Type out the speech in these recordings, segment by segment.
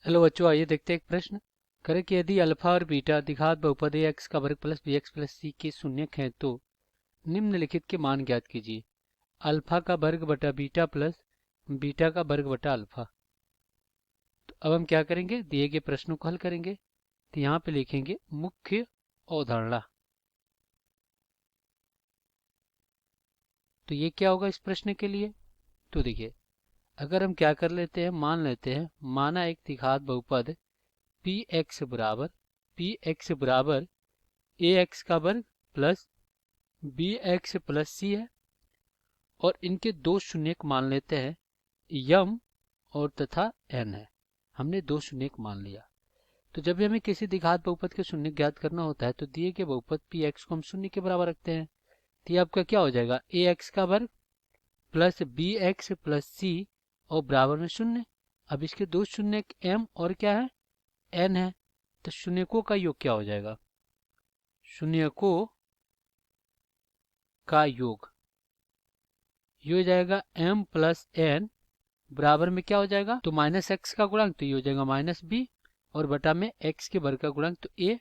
Hello बच्चों, आइए देखते हैं एक प्रश्न। करें कि यदि अल्फा और बीटा द्विघात बहुपद एक्स का वर्ग प्लस बी एक्स प्लस सी के शून्यक हैं तो निम्नलिखित के मान ज्ञात कीजिए। अल्फा का वर्ग बटा बीटा प्लस बीटा का वर्ग बटा अल्फा। तो अब हम क्या करेंगे, दिए गए प्रश्नों को हल करेंगे। तो यहाँ पे लिखेंगे मुख्य अवधारणा। तो ये क्या होगा इस प्रश्न के लिए। तो देखिए, अगर हम क्या कर लेते हैं, मान लेते हैं, माना एक द्विघात बहुपद पी एक्स बराबर ए एक्स का वर्ग प्लस बी एक्स प्लस सी है और इनके दो शून्यक मान लेते हैं यम और तथा एन है। हमने दो शून्यक मान लिया। तो जब भी हमें किसी द्विघात बहुपद के शून्य ज्ञात करना होता है तो दिए गए बहुपद पी एक्स को हम शून्य के बराबर रखते हैं। तो ये आपका क्या हो जाएगा, ए एक्स का वर्ग प्लस बी एक्स प्लस सी और बराबर में शून्य। अब इसके दो शून्यक एम और क्या है, एन है। तो शून्यकों का योग क्या हो जाएगा, शून्यकों का योग ये हो जाएगा m प्लस एन बराबर में क्या हो जाएगा, तो माइनस एक्स का गुणांक, तो ये हो जाएगा माइनस बी और बटा में x के वर्ग का गुणांक तो a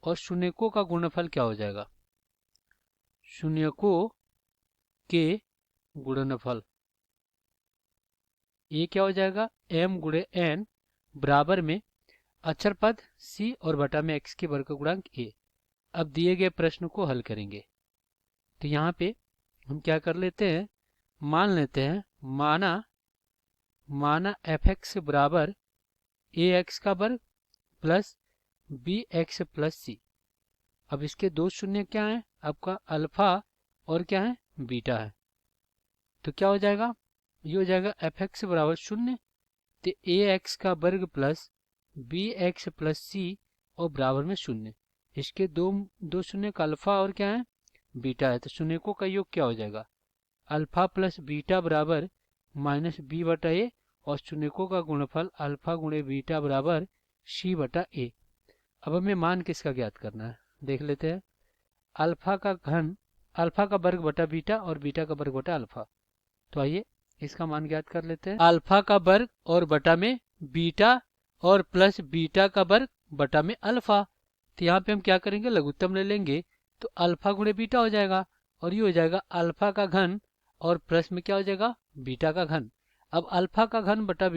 और शून्यकों का गुणनफल क्या हो जाएगा, शून्यकों के गुणनफल ये क्या हो जाएगा m गुणे n बराबर में अक्षर पद c और बटा में x के वर्ग का गुणांक a। अब दिए गए प्रश्न को हल करेंगे। तो यहाँ पे हम क्या कर लेते हैं, मान लेते हैं, माना एफ एक्स बराबर ए एक्स का वर्ग प्लस बी एक्स प्लस सी। अब इसके दो शून्य क्या है, आपका अल्फा और क्या है, बीटा है। तो क्या हो जाएगा, ये हो जाएगा एफ एक्स बराबर शून्य, तो ए एक्स का वर्ग प्लस बी एक्स प्लस सी और बराबर में शून्य। इसके दो शून्य का अल्फा और क्या है, बीटा है। तो शून्यकों का योग क्या हो जाएगा, अल्फा प्लस बीटा बराबर माइनस बी बटा ए और शून्यकों का गुणनफल अल्फा गुणे बीटा बराबर सी बटा ए। अब हमें मान किसका ज्ञात करना है, देख लेते हैं। अल्फा का घन, अल्फा का वर्ग बटा बीटा और बीटा का वर्ग बटा अल्फा। तो आइए इसका मान ज्ञात कर लेते हैं। अल्फा का वर्ग और बटा में बीटा और प्लस बीटा का वर्ग बटा में अल्फा। तो यहाँ पे हम क्या करेंगे, लघुत्तम ले लेंगे तो अल्फा गुणे बीटा हो जाएगा और ये हो जाएगा अल्फा का घन और प्लस में क्या हो जाएगा, बीटा का घन। अब अल्फा का घन बटा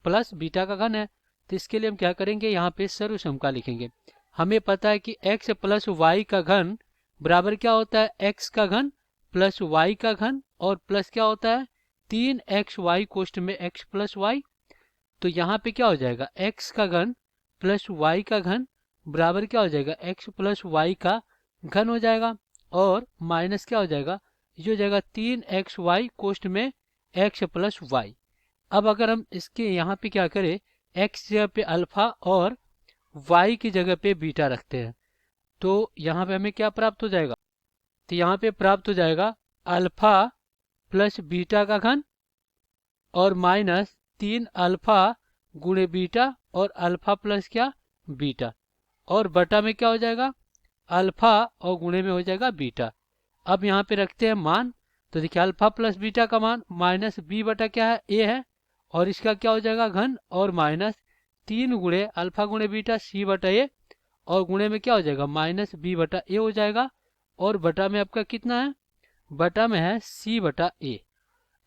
प्लस बीटा का घन है, तो इसके लिए हम क्या करेंगे, यहाँ पे सर्वसमका लिखेंगे। हमें पता है कि x प्लस वाई का घन बराबर क्या होता है, x का घन प्लस वाई का घन और प्लस क्या होता है 3x वाई कोष्ठ में x प्लस वाई। तो यहाँ पे क्या हो जाएगा, x का घन प्लस वाई का घन बराबर क्या हो जाएगा, x प्लस वाई का घन हो जाएगा और माइनस क्या हो जाएगा, ये हो जाएगा 3x वाई कोष्ठ में x प्लस वाई। अब अगर हम इसके यहाँ पे क्या करें, x जगह पे अल्फा और y की जगह पे बीटा रखते हैं तो यहाँ पे हमें क्या प्राप्त हो जाएगा, तो यहाँ पे प्राप्त हो जाएगा अल्फा प्लस बीटा का घन और माइनस 3 अल्फा गुणे बीटा और अल्फा प्लस क्या, बीटा और बटा में क्या हो जाएगा, अल्फा और गुणे में हो जाएगा बीटा। अब यहाँ पे रखते हैं मान। तो देखिए अल्फा प्लस बीटा का मान माइनस बी बटा क्या है, ए है और इसका क्या हो जाएगा घन और माइनस 3 गुणे अल्फा गुणे बीटा सी बटा ए और गुणे में क्या हो जाएगा माइनस बी बटा ए हो जाएगा और बटा में आपका कितना है, बटा में है सी बटा ए।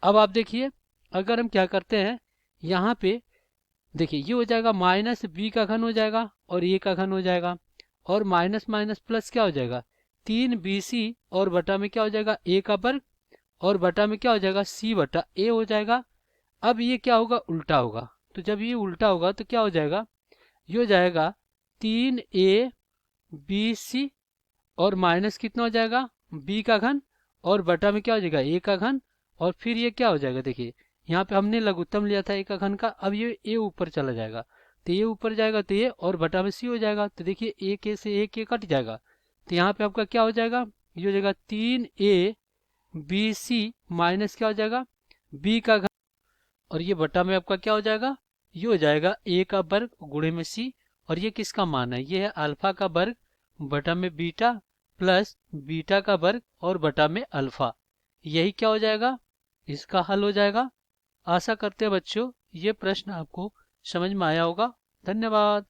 अब आप देखिए अगर हम क्या करते हैं, यहाँ पे देखिए ये हो जाएगा माइनस बी का घन हो जाएगा और ए का घन हो जाएगा और माइनस माइनस प्लस क्या हो जाएगा 3bc और बटा में क्या हो जाएगा ए का वर्ग और बटा में क्या हो जाएगा सी बटा ए हो जाएगा। अब ये क्या होगा, उल्टा होगा। तो जब ये उल्टा होगा तो क्या हो जाएगा, ये हो जाएगा 3abc और माइनस कितना हो जाएगा b का घन और बटा में क्या हो जाएगा a का घन और फिर ये क्या हो जाएगा, देखिए यहाँ पे हमने लघुत्तम लिया था a का घन का, अब ये a ऊपर चला जाएगा तो ये ऊपर जाएगा तो ये और बटा में c हो जाएगा। तो देखिए a के से a के कट जाएगा तो यहाँ पे आपका क्या हो जाएगा, ये हो जाएगा 3abc माइनस क्या हो जाएगा b का घन और ये बटा में आपका क्या हो जाएगा, ये हो जाएगा a का वर्ग गुणे में c और ये किसका मान है, ये है अल्फा का वर्ग बटा में बीटा प्लस बीटा का वर्ग और बटा में अल्फा। यही क्या हो जाएगा, इसका हल हो जाएगा। आशा करते हैं बच्चों ये प्रश्न आपको समझ में आया होगा। धन्यवाद।